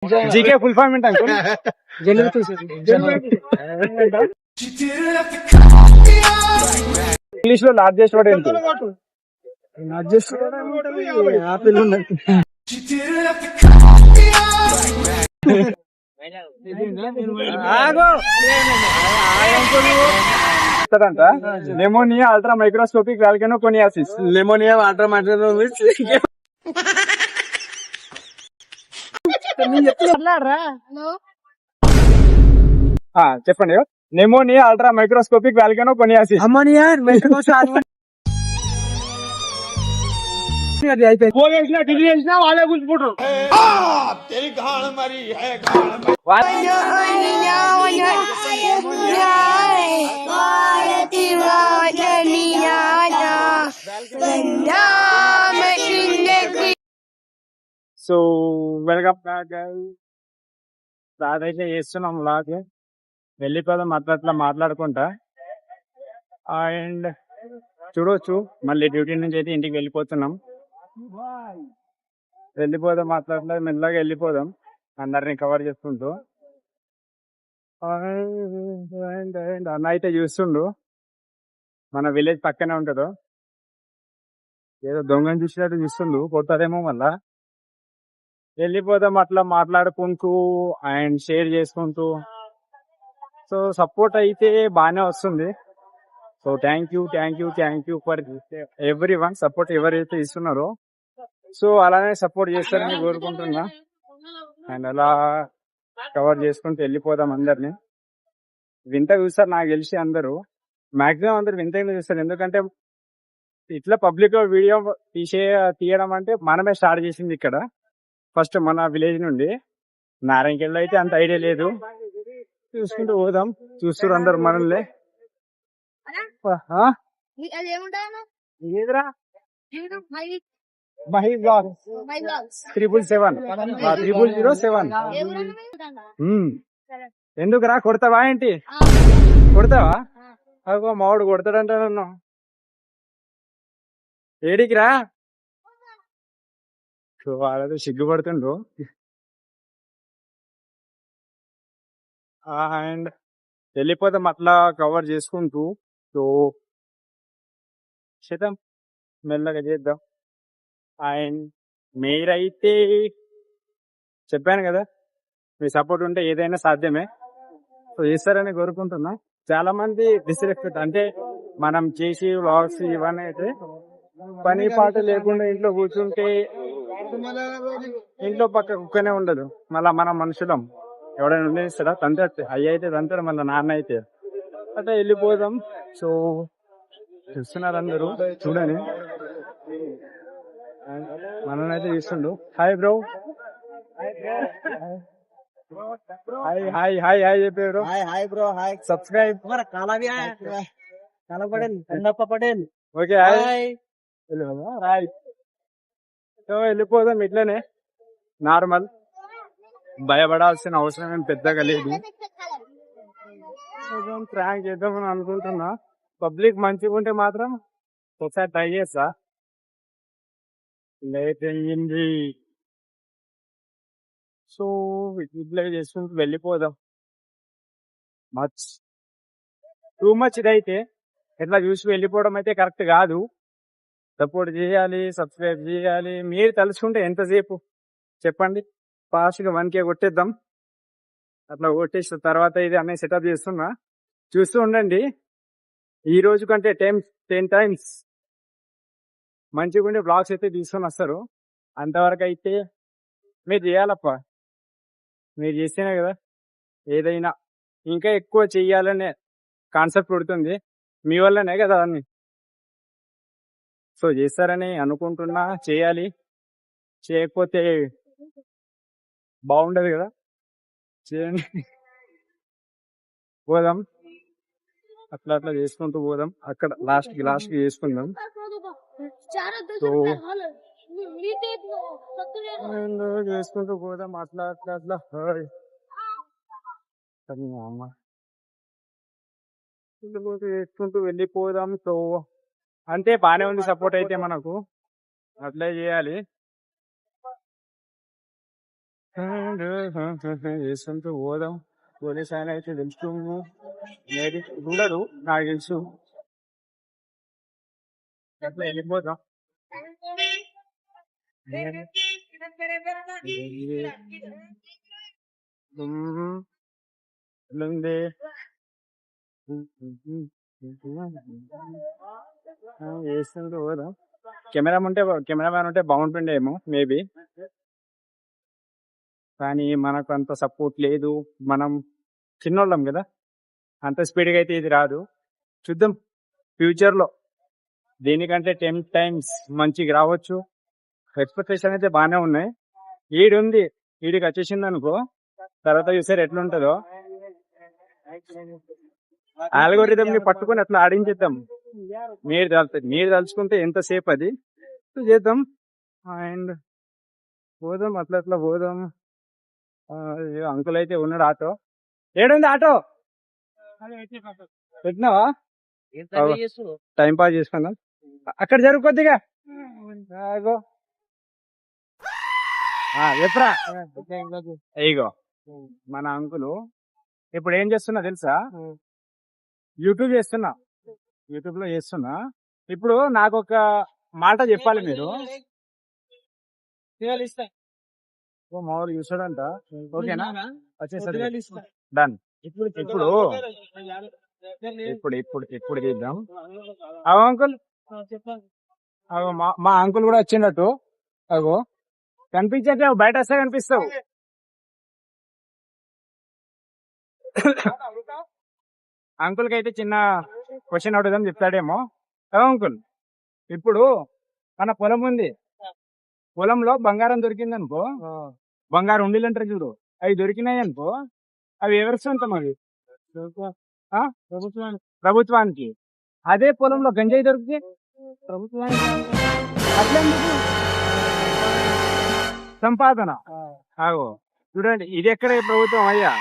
GK full form ఏంటి uncle? English లో largest word ఏంటి? ఆపిల్ ఉన్నది. Pneumonia ultra microscopic volcano కొనియాసిస్. లెమోనియా water మాట్లాడుతుంది. చెప్పండి. Pneumonia ultra microscopic volcano కొనియాసిస్. Ammonia వాళ్ళే కూర్చుంటారు. So welcome back. అయితే చేస్తున్నాం లాగే వెళ్ళిపోదాం అట్లా మాట్లాడుకుంటా. అండ్ చూడవచ్చు మళ్ళీ డ్యూటీ నుంచి అయితే ఇంటికి వెళ్ళిపోతున్నాం. మాట్లాడలే మెల్లగా వెళ్ళిపోదాం అందరిని కవర్ చేసుకుంటూ. అన్న అయితే చూస్తుండు మన విలేజ్ పక్కనే ఉంటుందో ఏదో దొంగని చూసినట్టు చూస్తుండు, కొడతారేమో మళ్ళా. వెళ్ళిపోదాం అట్లా మాట్లాడుకుంటూ అండ్ షేర్ చేసుకుంటూ. సో సపోర్ట్ అయితే బాగానే వస్తుంది. So thank you for every one support ఎవరైతే ఇస్తున్నారో. సో అలానే సపోర్ట్ చేస్తారని కోరుకుంటున్నా. అండ్ అలా కవర్ చేసుకుంటూ వెళ్ళిపోదాం అందరినీ. వింత చూస్తారు నాకు తెలిసి అందరూ, మాక్సిమం అందరు వింతగా చూస్తారు. ఎందుకంటే ఇట్లా పబ్లిక్ లో వీడియో తీయడం అంటే మనమే స్టార్ట్ చేసింది ఇక్కడ ఫస్ట్ మన విలేజ్ నుండి. నారాయణకెళ్ళి అయితే అంత ఐడియా లేదు. చూసుకుంటూ పోదాం. చూస్తారు అందరు మనల్ని. ఏదిరా మహేష్ బ్లాగ్ 777 ఎందుకురా కొడతావా ఏంటి? కొడతావా? అగో మావాడు కొడతాడంట నన్ను. ఏడికి రా. వాళ్ళతో సిగ్గుపడుతుండ్రు. అండ్ వెళ్ళిపోతాం అట్లా కవర్ చేసుకుంటూ. సో చేద్దాం మెల్లగా చేద్దాం. అండ్ మీరైతే చెప్పాను కదా మీ సపోర్ట్ ఉంటే ఏదైనా సాధ్యమే. సో చేస్తారని కోరుకుంటున్నా. చాలా మంది డిస్రెస్పెక్ట్ అంటే మనం చేసి వ్లాగ్స్ ఇవన్నీ అయితే పని పాట లేకుండా ఇంట్లో కూర్చుంటే ఇంట్లో పక్క కుక్కనే ఉండదు. మళ్ళా మనం మనుషులం ఎవడైనా ఉండేస్తాడా? తంతే అయ్యి అయితే తంతాడు, మళ్ళీ నాన్న అయితే అట్లా వెళ్ళిపోదాం. సో చూస్తున్నారు అందరూ చూడని మనల్ని అయితే చూస్తుండు. Hi bro. హాయ్ చెప్పారు. Hi bro. Hi subscribe Patel. Okay hi. So వెళ్ళిపోదాం ఇట్లనే నార్మల్. భయపడాల్సిన అవసరం ఏం పెద్దగా లేదు. ప్రాంక్ చేద్దామని అనుకుంటున్నా. పబ్లిక్ మంచిగా ఉంటే మాత్రం ఒకసారి ట్రై చేస్తా. లేట్ అయ్యింది. సో ఇట్లా చేసుకుంటూ వెళ్ళిపోదాం. టూ మచ్ ఇదైతే ఎట్లా చూసి వెళ్ళిపోవడం అయితే కరెక్ట్ కాదు. సపోర్ట్ చేయాలి, సబ్స్క్రైబ్ చేయాలి. మీరు తలుచుకుంటే ఎంతసేపు చెప్పండి. ఫాస్ట్గా 1K కొట్టేద్దాం. అట్లా కొట్టేసిన తర్వాత ఇది అన్నీ సెటప్ చేస్తున్నా. చూస్తూ ఉండండి. ఈ రోజు కంటే 10 times మంచిగా ఉండే బ్లాగ్స్ అయితే తీసుకొని వస్తారు. అంతవరకు అయితే మీరు చేయాలప్ప. మీరు చేస్తేనే కదా ఏదైనా ఇంకా ఎక్కువ చెయ్యాలనే కాన్సెప్ట్ పుడుతుంది. మీ వల్లనే కదా అన్ని. సో చేస్తారని అనుకుంటున్నా. చేయాలి, చేయకపోతే బాగుండదు కదా. చేయండి. పోదాం అట్లా చేసుకుంటూ పోదాం. అక్కడ లాస్ట్ కి చేసుకుందాం. సో చేసుకుంటూ పోదాం అట్లా చేసుకుంటూ వెళ్ళిపోదాం. సో అంతే బానే ఉంది సపోర్ట్ అయితే మనకు. అట్లే చేయాలి. వేసుకుంటూ పోదాం. పోలీస్ ఆయన అయితే తెలుసుకోము, మేబీ ఉండడు నాకు తెలుసు. అట్లా వెళ్ళిపోదాం. ఉంది. వేసుకుంటూ పోదాం. కెమెరామ్యాన్ ఉంటే బాగుంటుండేమో మేబీ, కానీ మనకు అంత సపోర్ట్ లేదు. మనం చిన్నోళ్ళం కదా, అంత స్పీడ్గా అయితే ఇది రాదు. చూద్దాం ఫ్యూచర్ లో దీనికంటే 10 times మంచిగా రావచ్చు. ఎక్స్పెక్టేషన్ అయితే బాగానే ఉన్నాయి. ఈడుంది, ఈడికి వచ్చేసింది అనుకో, తర్వాత చూసారు ఎట్లుంటదో. ఆల్గోరిథం ని పట్టుకొని అట్లా ఆడించేద్దాం. మీరు తలుచుకుంటే ఎంతసేపు అది చేద్దాం. అండ్ పోదాం, అట్లా అట్లా పోదాం. అంకుల్ అయితే ఉన్నాడు. ఆటో ఏడుంది? ఆటో పెట్టినావా? టైం పాస్ చేసుకుందాం. అక్కడ జరుగు కొద్దిగా. ఆగో. ఎప్పుడా ఇగో మన అంకులు ఇప్పుడు ఏం చేస్తున్నా తెలుసా? యూట్యూబ్ లో చేస్తున్నా. ఇప్పుడు నాకు ఒక మాట చెప్పాలి మీరు. మామూలు చూసాడంట. ఓకేనా? వచ్చేసరి డన్. ఇప్పుడు చేద్దాం. అగో అంకుల్, అగో మా అంకుల్ కూడా వచ్చిండట్టు. అగో కనిపించట్లేవు, బయట వస్తే కనిపిస్తావు. అంకుల్ కి అయితే చిన్న క్వశ్చన్ అడుగుదాం, చెప్తాడేమో. అంకుల్, ఇప్పుడు మన పొలం ఉంది, పొలంలో బంగారం దొరికింది అనుకో, బంగారం ఉండిలు అంటారు చూడు, అవి దొరికినాయి అనుకో, అవి ఎవరి సొంతం? అవి ప్రభుత్వానికి. అదే పొలంలో గంజాయి దొరికితే ప్రభుత్వానికి. అట్లా సంపాదన. ఆగో చూడండి, ఇది ఎక్కడ ప్రభుత్వం అయ్యా?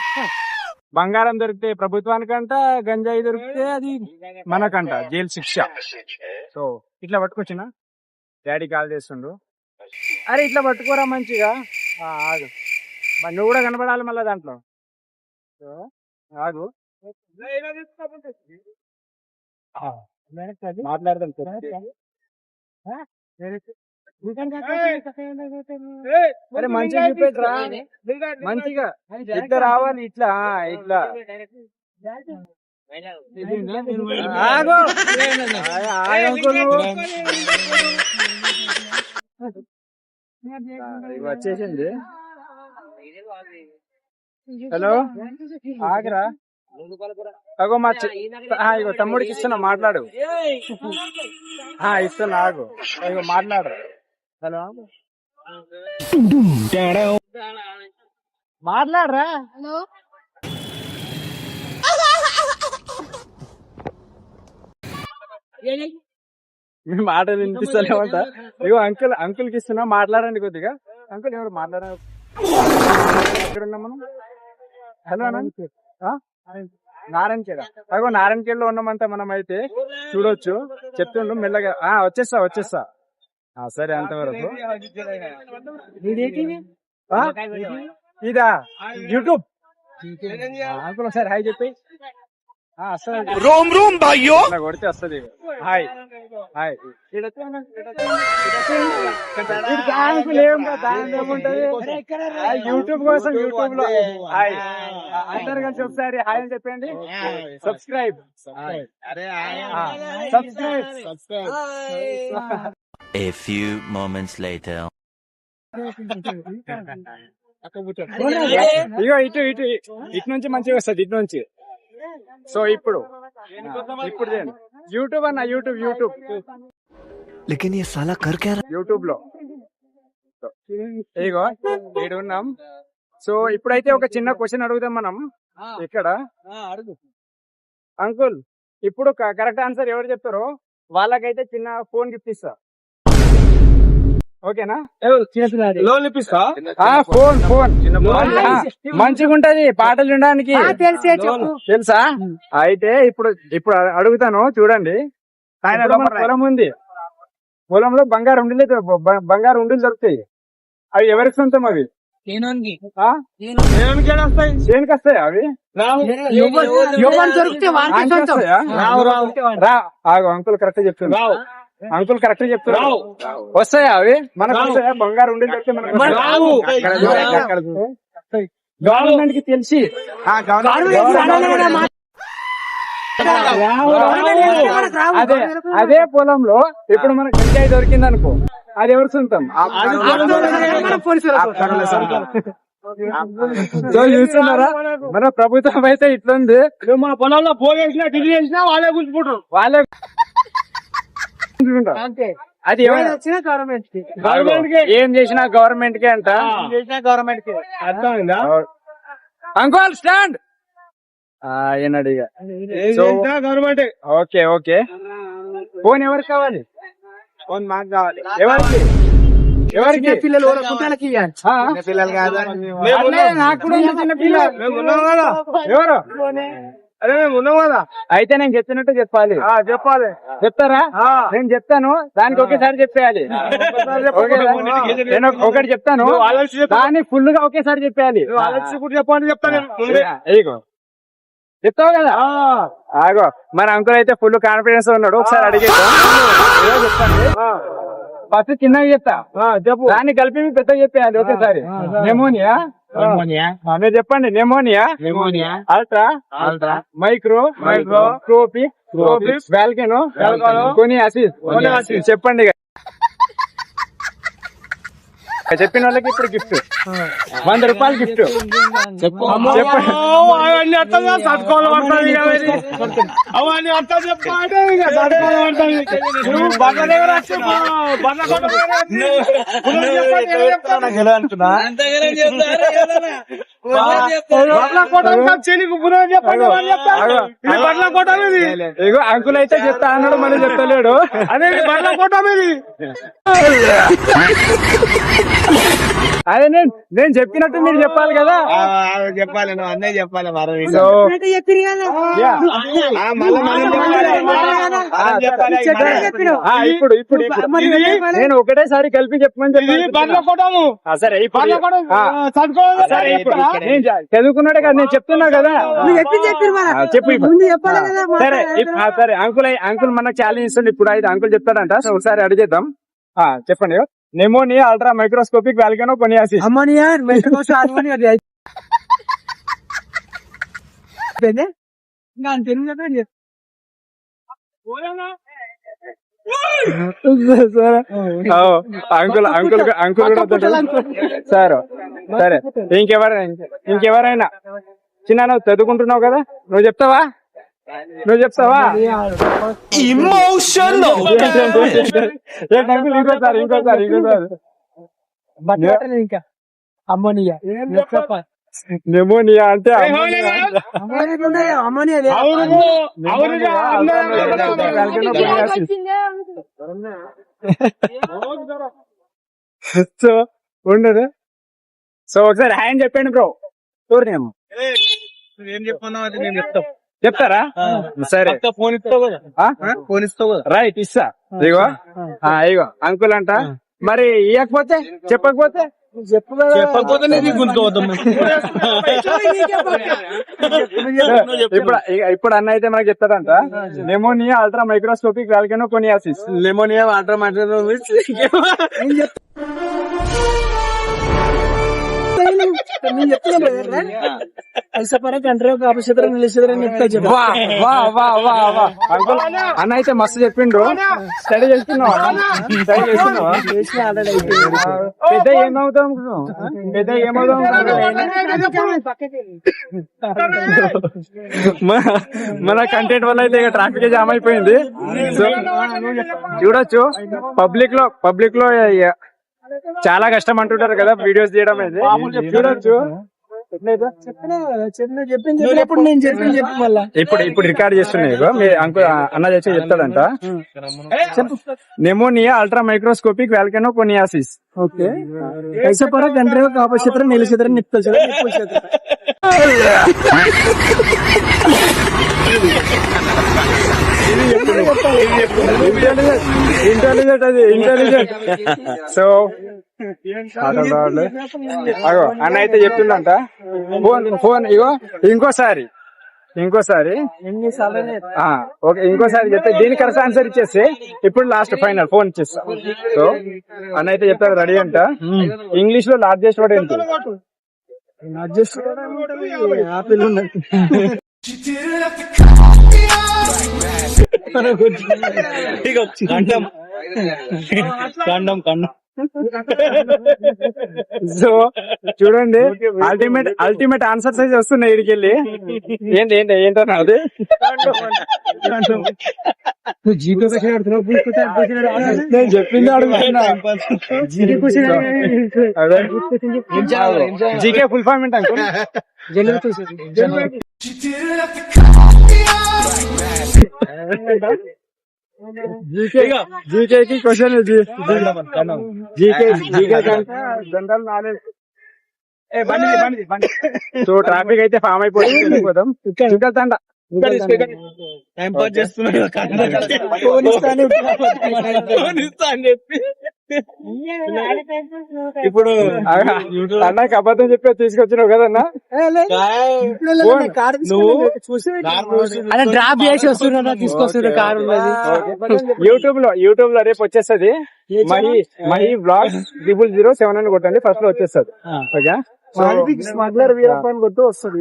బంగారం దొరికితే ప్రభుత్వానికంట, గంజాయి దొరికితే అది మనకంట, జైలు శిక్ష. సో ఇట్లా పట్టుకొచ్చినా, డాడీ కాల్ చేస్తుండు. అరే ఇట్లా పట్టుకోరా మంచిగా. ఆగు, మరి నువ్వు కూడా కనపడాలి మళ్ళా దాంట్లో. ఆగు, మాట్లాడదాం. అరే మంచిగా చూపెట్టరా, మంచిగా ఇట్లా రావాలి. ఇట్లా ఇట్లా ఆగు. వచ్చేసింది. హలో, ఆగరా. అగో మా ఇగో తమ్ముడికి ఇస్తున్నా, మాట్లాడు. ఇస్తున్నా, ఆగు. ఇగో మాట్లాడు. హలో, మాట్లాడరా. మీ మాటలు వినిపిస్తలేమంట. ఇగో అంకుల్ కి ఇస్తున్నా, మాట్లాడండి కొద్దిగా. అంకుల్ ఎవరు మాట్లాడారు? ఎక్కడున్నాం మనం? హలో నారాయణఖేడ్. అగో నారాయణఖేడ్ లో ఉన్నామంట మనం. అయితే చూడొచ్చు, చెప్తుండు మెల్లగా. వచ్చేస్తా. సరే, అంతవరకు. ఇదా యూట్యూబ్ అంకుల్, ఒకసారి హాయ్ చెప్పి. కొడితే వస్తుంది. Hi hi. యూట్యూబ్ కోసం, యూట్యూబ్ లో హాయ్. అందరు కలిసి ఒకసారి హాయ్ అని చెప్పండి. Subscribe. A few moments later. ఇగో ఇటు నుంచి మంచిగా వస్తుంది, ఇటు నుంచి. సో ఇప్పుడు యూట్యూబ్ అన్న, యూట్యూబ్ लेकिन ये साला कर क्या रहा? యూట్యూబ్ లో ఇగో ఉన్నాం. సో ఇప్పుడైతే ఒక చిన్న క్వశ్చన్ అడుగుదాం మనం ఇక్కడ. అంకుల్, ఇప్పుడు కరెక్ట్ ఆన్సర్ ఎవరు చెప్తారో వాళ్ళకైతే చిన్న ఫోన్ గిఫ్ట్ ఇస్తా. ఓకేనా? లోన్ ఇప్పిస్తా. ఫోన్ మంచిగా ఉంటది, పాటలు వినడానికి. తెలుసా? అయితే ఇప్పుడు అడుగుతాను, చూడండి. పొలం ఉంది, పొలంలో బంగారు ఉండిలు దొరుకుతాయి. అవి ఎవరికి సొంతం? అవి ఆ? దేనికి వస్తాయి అవి ఆనికి వస్తాయా? రా ఆగు, అంకుల్ కరెక్ట్ చెప్తున్నా. అంకుల్ కరెక్ట్ చెప్తున్నా. వస్తాయా అవి మనకు? వస్తాయా? బంగారు ఉండి చెప్తే గవర్నమెంట్ కి తెలిసి అదే అదే పొలంలో ఇప్పుడు మనకు గంజాయి దొరికింది అనుకో, అది ఎవరు సొంతం? సో చూస్తున్నారా, మన ప్రభుత్వం అయితే ఇట్లుంది. మా పొలంలో పోగేసినా డిగ్రీ చేసినా వాళ్ళే కూర్చుంటారు. వాళ్ళే అది ఏం చేసినా గవర్నమెంట్ కే అంట. గవర్నమెంట్ కి అర్థమైందా? అంకుల్ స్టాండ్ ఏనాడు ఇక. Government okay okay. ఫోన్ ఎవరికి కావాలి? ఫోన్ మాకు కావాలి. ఎవరికి ఎవరికి? పిల్లలు కుట్టాలకి పిల్లలు కాదా? నాకు కూడా ఉంది చిన్న పిల్ల. ఎవరు? అరే మేము ఉన్నాం కదా. అయితే నేను చెప్పినట్టు చెప్పాలి. చెప్పాలి. చెప్తారా? నేను చెప్తాను, దానికి ఒకేసారి చెప్పేయాలి. నేను ఒకటి చెప్తాను, దాన్ని ఫుల్ గా ఒకేసారి చెప్పేయాలి. చెప్పండి చెప్తాను. ఇగో చెప్తావు కదా. ఆగో, మన అంకుల్ అయితే ఫుల్ కాన్ఫిడెన్స్ ఉన్నాడు. ఒకసారి అడిగేద్దాం. చెప్తాను. ఫస్ట్ చిన్నగా చెప్తా, చెప్పు. దాన్ని కలిపి పెద్దగా చెప్పేయాలి ఒకేసారి. నెమోనియా. మీరు చెప్పండి. Pneumonia, ultra micro scopic volcano కొనియాసిస్. చెప్పండి. చెప్పిన వాళ్ళకి ఇప్పుడు గిఫ్ట్ 100 రూపాయలు గిఫ్ట్. చెప్పండి. అవన్నీ అర్థం కాదు, తట్టుకోవాలి పడుతుంది. అవన్నీ అర్థం చెప్పాలి. బండ్ల దగ్గర ఇగో అంకుల్ అయితే చెప్తా అన్నాడు, మనం చెప్తలేడు. అదే బండ్ల కోట మీది. అదే నేను చెప్పినట్టు మీరు చెప్పాలి కదా. చెప్పాలి, నువ్వు అన్నీ చెప్పాలి. సో ఇప్పుడు ఇప్పుడు నేను ఒకటేసారి కలిపి చెప్పమని చెప్పి సరే. నేను చదువుకున్నాడే కదా, నేను చెప్తున్నా కదా. చెప్పు సరే. సరే అంకుల్ మనకు ఛాలెంజ్ ఇస్తుంది ఇప్పుడు. అయితే అంకుల్ చెప్తాడంట. సో ఒకసారి అడిగేద్దాం. చెప్పండి. Pneumonia, ultra microscopic volcano coniosis. Ammonia uncle కూడా సార్. సరే, ఇంకెవరైనా చిన్న నువ్వు చదువుకుంటున్నావు కదా, నువ్వు చెప్తావా? ఇంకోసారి ఇంకా అమ్మోనియా నెమోనియా అంటే సో ఉండదు. సో ఒకసారి హ్యాండ్ చెప్పండి బ్రో. చూడనేమో ఏం చెప్పన్నావు అది మేము చెప్తాం. చెప్తారా? సరే. ఫోన్ ఇస్తావు కదా. ఫోన్ ఇస్తావు కదా. రైట్, ఇస్తా. ఇగో ఇగో అంకుల్ అంట. మరి ఇవ్వకపోతే చెప్పకపోతే చెప్పకపోతే ఇప్పుడు అన్న అయితే మనకు చెప్తాడంట. Pneumonia, ultra microscopic volcano కొనియాసిస్. లెమోనియా, water అన్న అయితే మస్తు చెప్పిండ్రు. స్టడీ చేస్తున్నావా? పెద్ద ఏమవుతాం మన కంటెంట్ వల్ల అయితే ఇక ట్రాఫిక్ జామ్ అయిపోయింది. సో చూడొచ్చు, పబ్లిక్ లో చాలా కష్టం అంటుంటారు కదా వీడియోస్ తీయడం అయితే. చూడొచ్చు. ఇప్పుడు రికార్డ్ చేస్తున్నాయి. మీ అంకుల్ అన్న చేసి చెప్తాడంట. Pneumonia, ultra microscopic volcano కొనియాసిస్. Okay. कैसे फरक गंडरे का कापा क्षेत्र, नीले क्षेत्र, निप्पल क्षेत्र, निप्पल क्षेत्र. ఇంటెలిజెంట్. సో ఆటోలు రావట్లేదు. అగో అన్న అయితే చెప్తుండంట ఫోన్ ఇగో ఇంకోసారి ఓకే ఇంకోసారి చెప్తే దీనికి కరెక్ట్ ఆన్సర్ ఇచ్చేస్తే ఇప్పుడు లాస్ట్ ఫైనల్ ఫోన్ ఇచ్చేస్తా. సో అన్న అయితే చెప్తారు రెడీ అంట. ఇంగ్లీష్ లో లార్జెస్ట్ వర్డ్ ఏంటి? ఆపిల్ ఉన్నది. సో చూడండి అల్టిమేట్ ఆన్సర్స్ అయితే వస్తున్నాయి ఇడికి వెళ్ళి. ఏంటన్నా అది? నేను చెప్పింది అడుగుతున్నా. జీకే ఫుల్ ఫామ్ ఏంటి అంకుల్? జీకేకి question GK general knowledge. So traffic అయితే ఫామ్ అయిపోయింది. వెళ్ళిపోదాం. తండ టైం పాస్ చేస్తున్నాడు ఇప్పుడు అన్నకి అబద్ధం చెప్పి తీసుకొచ్చినావు కదన్నా. డ్రాప్ చేసి వస్తున్నా తీసుకొస్తున్నా కారు. యూట్యూబ్ లో రేపు వచ్చేస్తుంది మహి బ్లాగ్ 007 అని కొట్టండి, ఫస్ట్ లో వచ్చేస్తుంది. ఓకే స్మగ్లర్ వీరప్ప అని కొట్టు వస్తుంది.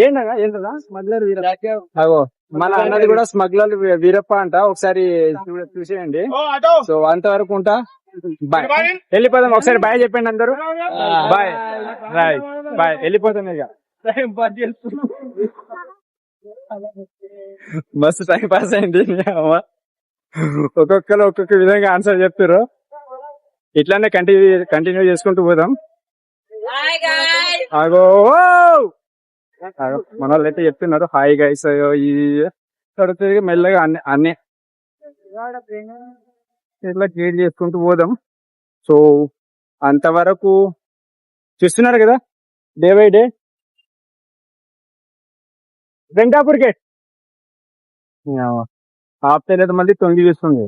ఏంటన్నా స్మగ్లర్ వీరప్ప? అగో మన అన్నది కూడా స్మగ్లర్ వీరప్ప అంట. ఒకసారి చూసేయండి. సో అంతవరకు ఉంటా. బాయ్. వెళ్ళిపోదాం. ఒకసారి బాయ్ చెప్పండి అందరూ. Bye bye. వెళ్ళిపోతాం ఇక. మస్తు టైం పాస్ అయింది. ఒక్కొక్క విధంగా ఆన్సర్ చెప్తారు. ఇట్లానే కంటిన్యూ చేసుకుంటూ పోదాం. అగో మన వాళ్ళు అయితే చెప్తున్నారు హాయ్ గైస్. అయ్యో మెల్లగా అన్ని ఇట్లా క్రియేట్ చేసుకుంటూ పోదాం. సో అంతవరకు చూస్తున్నారు కదా డే బై డే. వెంకాపూర్ గేట్ ఆప్తే లేదు, మళ్ళీ తొంగి చూస్తుంది.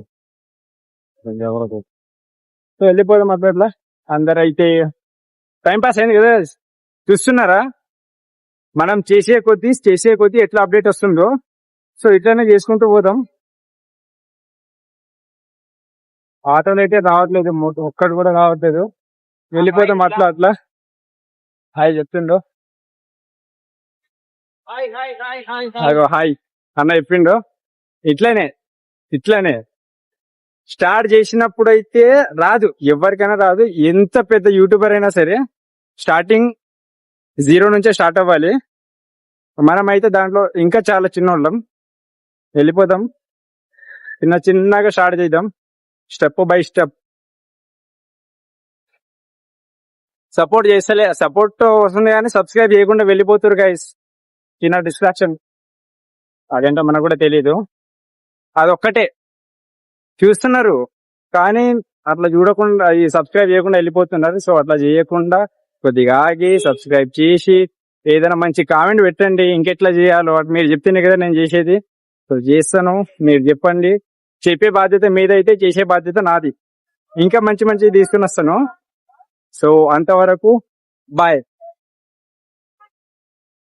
సో వెళ్ళిపోదాం అట్లా ఇట్లా. అందరు అయితే టైం పాస్ అయింది కదా. చూస్తున్నారా మనం చేసే కొద్దీ ఎట్లా అప్డేట్ వస్తుందో. సో ఇట్లానే చేసుకుంటూ పోదాం. ఆటోలు అయితే రావట్లేదు, ఒక్కడు కూడా రావట్లేదు. వెళ్ళిపోతాం అట్లా. హాయ్ చెప్తుండో. అగో హాయ్ అన్న చెప్పిండో. ఇట్లానే స్టార్ట్ చేసినప్పుడు అయితే రాదు, ఎవరికైనా రాదు. ఎంత పెద్ద యూట్యూబర్ అయినా సరే స్టార్టింగ్ 0 నుంచే స్టార్ట్ అవ్వాలి. మనం అయితే దాంట్లో ఇంకా చాలా చిన్నోళ్ళం. వెళ్ళిపోదాం, చిన్నగా స్టార్ట్ చేద్దాం, స్టెప్ బై స్టెప్. సపోర్ట్ వస్తుంది కానీ సబ్స్క్రైబ్ చేయకుండా వెళ్ళిపోతారు గైస్. చిన్న డిస్ట్రాక్షన్, అదేంటో మనకు కూడా తెలీదు. అదొక్కటే చూస్తున్నారు కానీ అట్లా చూడకుండా ఈ సబ్స్క్రైబ్ చేయకుండా వెళ్ళిపోతున్నారు. సో అట్లా చేయకుండా కొద్దిగా ఆగి సబ్స్క్రైబ్ చేసి ఏదైనా మంచి కామెంట్ పెట్టండి. ఇంకెట్లా చేయాలో మీరు చెప్తేనే కదా నేను చేసేది. సో చేస్తాను, మీరు చెప్పండి. చెప్పే బాధ్యత మీదైతే, చేసే బాధ్యత నాది. ఇంకా మంచి తీసుకుని వస్తాను. సో అంతవరకు బాయ్.